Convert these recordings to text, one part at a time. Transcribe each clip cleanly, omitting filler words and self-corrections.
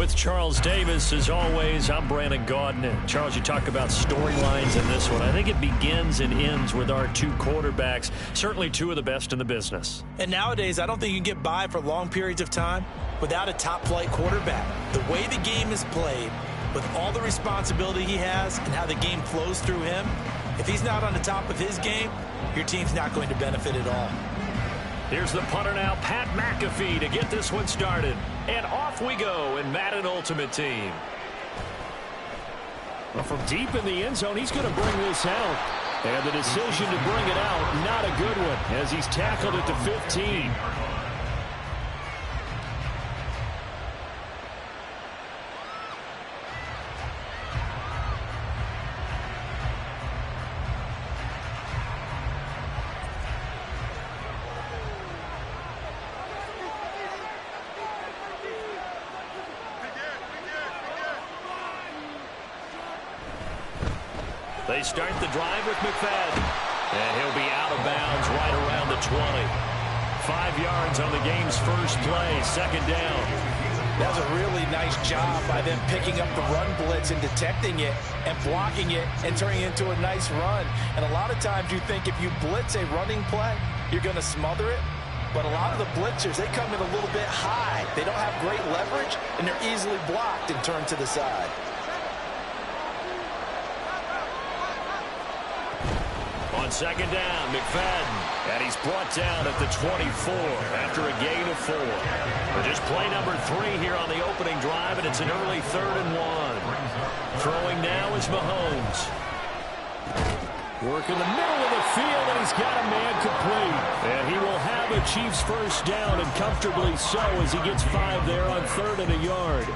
with Charles Davis. As always, I'm Brandon Gaudin. Charles, you talk about storylines in this one. I think it begins and ends with our two quarterbacks, certainly two of the best in the business. And nowadays, I don't think you can get by for long periods of time without a top-flight quarterback. The way the game is played, with all the responsibility he has and how the game flows through him, if he's not on the top of his game, your team's not going to benefit at all. Here's the punter now, Pat McAfee, to get this one started. And off we go in Madden Ultimate Team. Well, from deep in the end zone, he's going to bring this out. And the decision to bring it out, not a good one, as he's tackled at the 15. They start the drive with McFadden. And he'll be out of bounds right around the 20. 5 yards on the game's first play, second down. That was a really nice job by them picking up the run blitz and detecting it and blocking it and turning it into a nice run. And a lot of times you think if you blitz a running play, you're going to smother it. But a lot of the blitzers, they come in a little bit high. They don't have great leverage, and they're easily blocked and turned to the side. On second down, McFadden, and he's brought down at the 24 after a gain of 4. But just play number 3 here on the opening drive, and it's an early 3rd and 1. Throwing now is Mahomes. Work in the middle of the field, and he's got a man complete. And he will have a Chiefs first down, and comfortably so, as he gets 5 there on 3rd and a yard.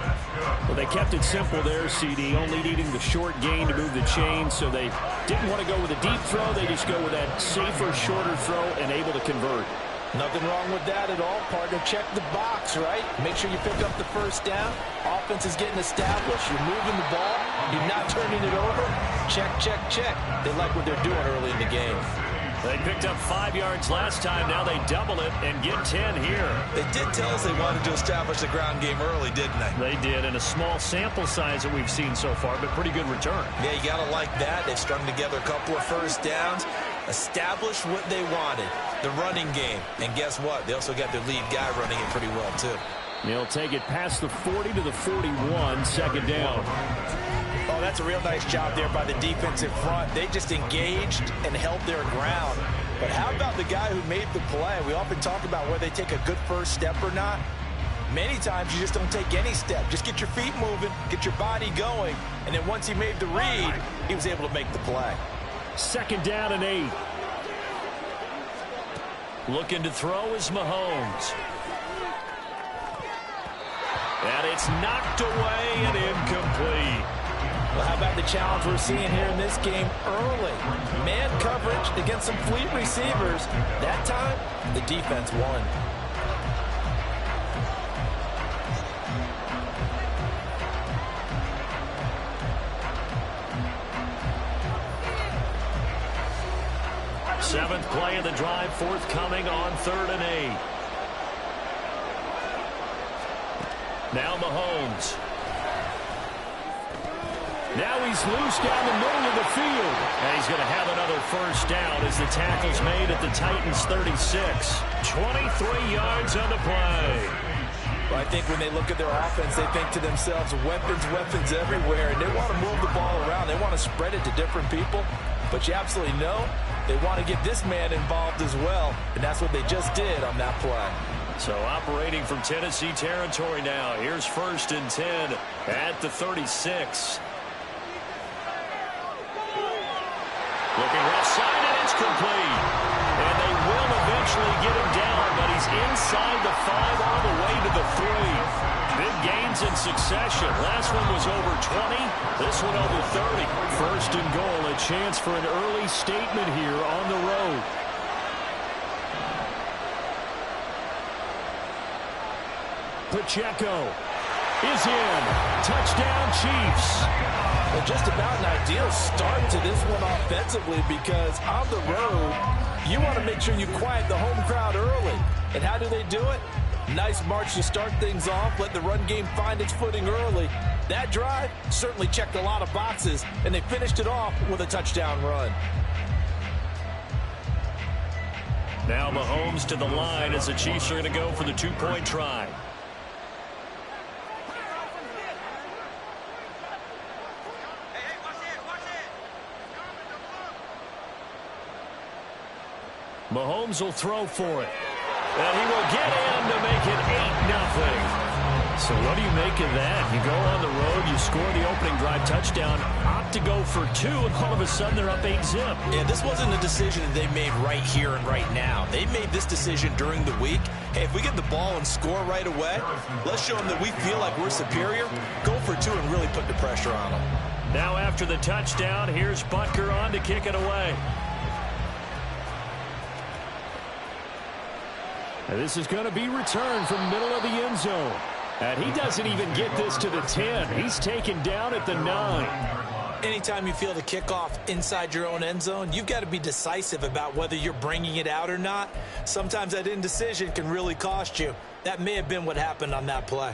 Well, they kept it simple there, CD, only needing the short gain to move the chain, so they didn't want to go with a deep throw. They just go with that safer, shorter throw and able to convert. Nothing wrong with that at all, partner. Check the box, right? Make sure you pick up the first down. Offense is getting established. You're moving the ball. You're not turning it over. Check, check, check. They like what they're doing early in the game. They picked up 5 yards last time. Now they double it and get 10 here. They did tell us they wanted to establish the ground game early, didn't they? They did, in a small sample size that we've seen so far, but pretty good return. Yeah, you got to like that. They've strung together a couple of first downs, established what they wanted, the running game. And guess what? They also got their lead guy running it pretty well, too. They'll take it past the 40 to the 41, second down. Oh, that's a real nice job there by the defensive front. They just engaged and held their ground. But how about the guy who made the play? We often talk about whether they take a good first step or not. Many times you just don't take any step. Just get your feet moving, get your body going, and then once he made the read, he was able to make the play. Second down and 8. Looking to throw is Mahomes. And it's knocked away and incomplete. Well, how about the challenge we're seeing here in this game early? Man coverage against some fleet receivers. That time, the defense won. Seventh play of the drive forthcoming on 3rd and 8. Now Mahomes. Now he's loose down the middle of the field. And he's going to have another first down as the tackle's made at the Titans' 36. 23 yards on the play. Well, I think when they look at their offense, they think to themselves, weapons, weapons everywhere. And they want to move the ball around. They want to spread it to different people. But you absolutely know they want to get this man involved as well. And that's what they just did on that play. So operating from Tennessee territory now. Here's 1st and 10 at the 36. Looking left side, and it's complete. And they will eventually get him down, but he's inside the 5 all the way to the 3. Big gains in succession. Last one was over 20. This one over 30. 1st and goal, a chance for an early statement here on the road. Pacheco is in. Touchdown, Chiefs. Well, just about an ideal start to this one offensively, because on the road, you want to make sure you quiet the home crowd early. And how do they do it? Nice march to start things off. Let the run game find its footing early. That drive certainly checked a lot of boxes, and they finished it off with a touchdown run. Now Mahomes to the line as the Chiefs are going to go for the two-point try. Mahomes will throw for it. And he will get in to make it 8-0. So what do you make of that? You go on the road, you score the opening drive touchdown, opt to go for 2, and all of a sudden they're up 8-0. Yeah, this wasn't a decision that they made right here and right now. They made this decision during the week. Hey, if we get the ball and score right away, let's show them that we feel like we're superior. Go for 2 and really put the pressure on them. Now after the touchdown, here's Butker on to kick it away. And this is going to be returned from middle of the end zone. And he doesn't even get this to the 10. He's taken down at the 9. Anytime you feel the kickoff inside your own end zone, you've got to be decisive about whether you're bringing it out or not. Sometimes that indecision can really cost you. That may have been what happened on that play.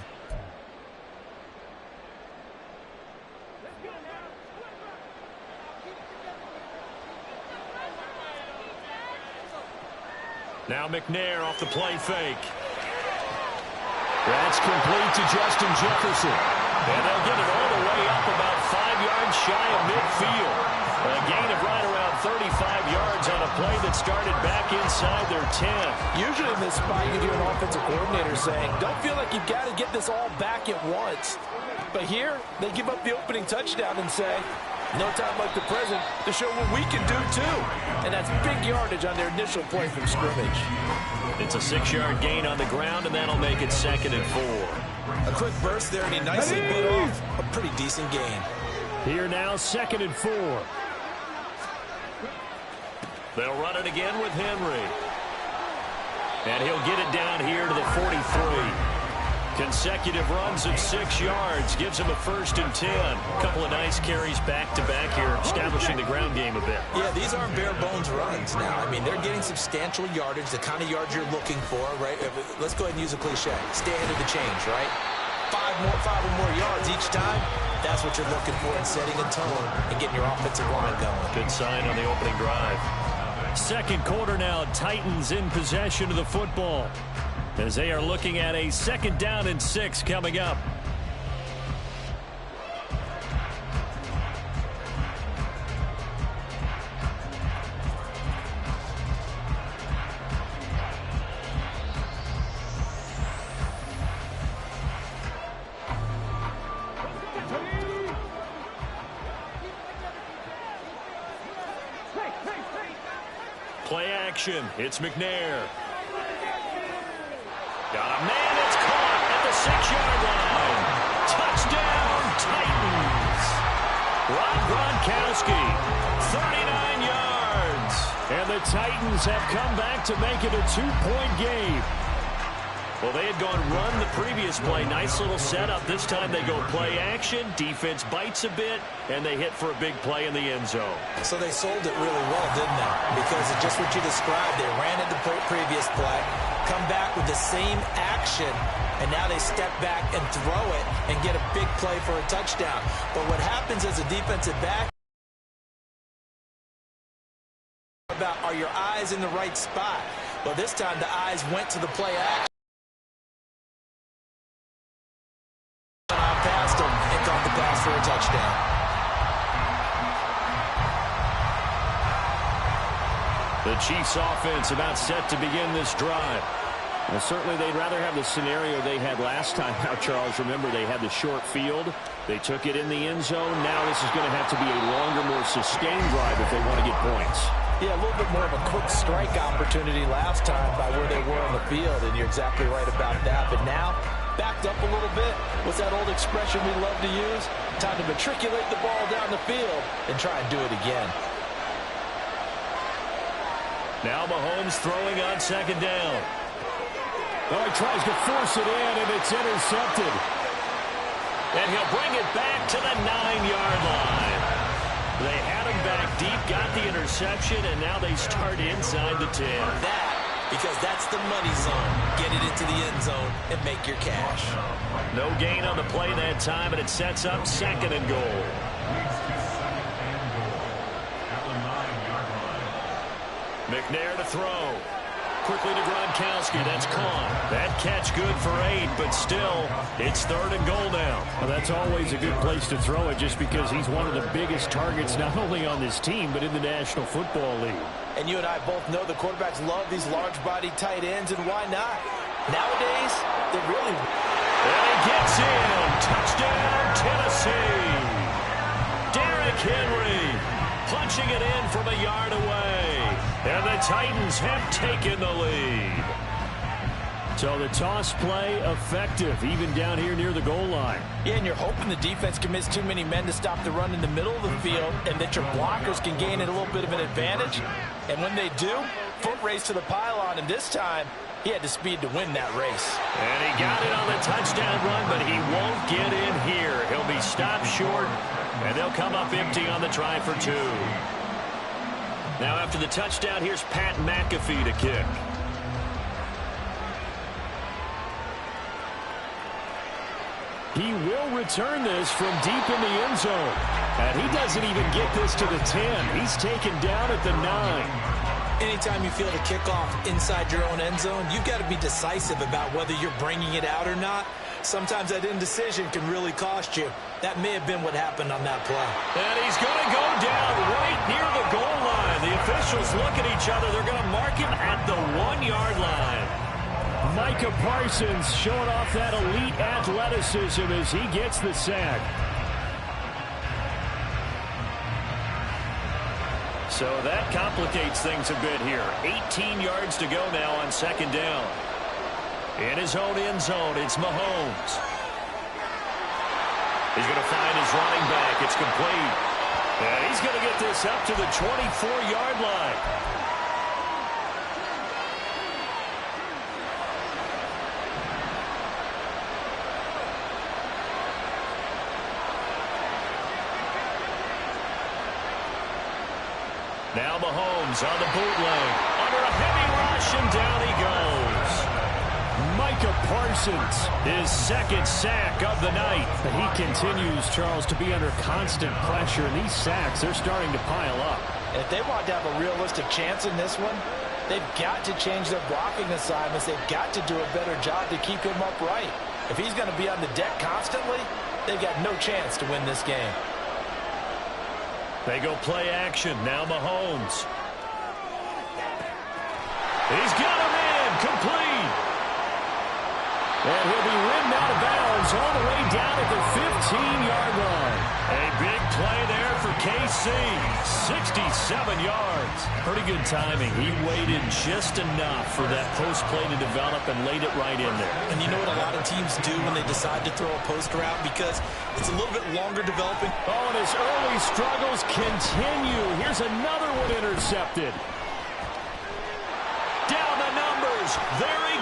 Now McNair off the play fake. That's complete to Justin Jefferson. And they'll get it all the way up about 5 yards shy of midfield. A gain of right around 35 yards on a play that started back inside their 10. Usually in this spot, you hear an offensive coordinator saying, don't feel like you've got to get this all back at once. But here, they give up the opening touchdown and say, no time like the present to show what we can do too. And that's big yardage on their initial play from scrimmage. It's a 6-yard gain on the ground, and that'll make it 2nd and 4. A quick burst there, and he nicely bit off a pretty decent gain. Here now, 2nd and 4. They'll run it again with Henry. And he'll get it down here to the 43. Consecutive runs of 6 yards gives him a 1st and 10. A couple of nice carries back-to-back here, establishing the ground game a bit. Yeah, these aren't bare-bones runs now. I mean, they're getting substantial yardage, the kind of yards you're looking for, right? Let's go ahead and use a cliche. Stay ahead of the change, right? 5 or more yards each time. That's what you're looking for in setting a tone and getting your offensive line going. Good sign on the opening drive. Second quarter now, Titans in possession of the football, as they are looking at a 2nd down and 6 coming up. Play action. It's McNair. Got a man that's caught at the 6-yard line. Touchdown, Titans. Rob Gronkowski, 39 yards. And the Titans have come back to make it a 2-point game. Well, they had gone run the previous play. Nice little setup. This time they go play action. Defense bites a bit, and they hit for a big play in the end zone. So they sold it really well, didn't they? Because it's just what you described. They ran at the previous play, come back with the same action, and now they step back and throw it and get a big play for a touchdown. But what happens as a defensive back, about are your eyes in the right spot? Well, this time the eyes went to the play action. Past him and caught the pass for a touchdown. The Chiefs offense about set to begin this drive. Well, certainly they'd rather have the scenario they had last time out, Charles. Remember, they had the short field. They took it in the end zone. Now this is going to have to be a longer, more sustained drive if they want to get points. Yeah, a little bit more of a quick strike opportunity last time by where they were on the field, and you're exactly right about that. But now, backed up a little bit. What's that old expression we love to use? Time to matriculate the ball down the field and try and do it again. Now Mahomes throwing on 2nd down. Oh, he tries to force it in, and it's intercepted. And he'll bring it back to the 9-yard line. They had him back deep, got the interception, and now they start inside the 10. That because that's the money zone. Get it into the end zone and make your cash. No gain on the play that time, and it sets up 2nd and goal. McNair to throw. Quickly to Gronkowski. That's caught. That catch good for 8, but still, it's 3rd and goal now. Well, that's always a good place to throw it just because he's one of the biggest targets not only on this team but in the National Football League. And you and I both know the quarterbacks love these large-bodied tight ends, and why not? Nowadays, they really... And he gets in. Touchdown, Tennessee. Derrick Henry punching it in from a yard away. And the Titans have taken the lead. So the toss play effective, even down here near the goal line. Yeah, and you're hoping the defense commits too many men to stop the run in the middle of the field and that your blockers can gain a little bit of an advantage. And when they do, foot race to the pylon, and this time, he had the speed to win that race. And he got it on the touchdown run, but he won't get in here. He'll be stopped short, and they'll come up empty on the try for 2. Now after the touchdown, here's Pat McAfee to kick. He will return this from deep in the end zone. And he doesn't even get this to the 10. He's taken down at the 9. Anytime you feel the kickoff inside your own end zone, you've got to be decisive about whether you're bringing it out or not. Sometimes that indecision can really cost you. That may have been what happened on that play. And he's going to go down right near the goal line. The officials look at each other. They're going to mark him at the 1-yard line. Micah Parsons showing off that elite athleticism as he gets the sack. So that complicates things a bit here. 18 yards to go now on 2nd down. In his own end zone, it's Mahomes. He's going to find his running back. It's complete. And he's going to get this up to the 24-yard line. Now Mahomes on the bootleg. Under a heavy rush, and down he goes. Micah Parsons, his 2nd sack of the night. He continues, Charles, to be under constant pressure, and these sacks, they're starting to pile up. If they want to have a realistic chance in this one, they've got to change their blocking assignments. They've got to do a better job to keep him upright. If he's going to be on the deck constantly, they've got no chance to win this game. They go play action. Now Mahomes. He's got him in. Complete. And he'll be ridden out of bounds all the way down at the 15-yard line. A big play there for KC. 67 yards. Pretty good timing. He waited just enough for that post play to develop and laid it right in there. And you know what a lot of teams do when they decide to throw a post route? Because it's a little bit longer developing. Oh, and his early struggles continue. Here's another one intercepted. Down the numbers. There he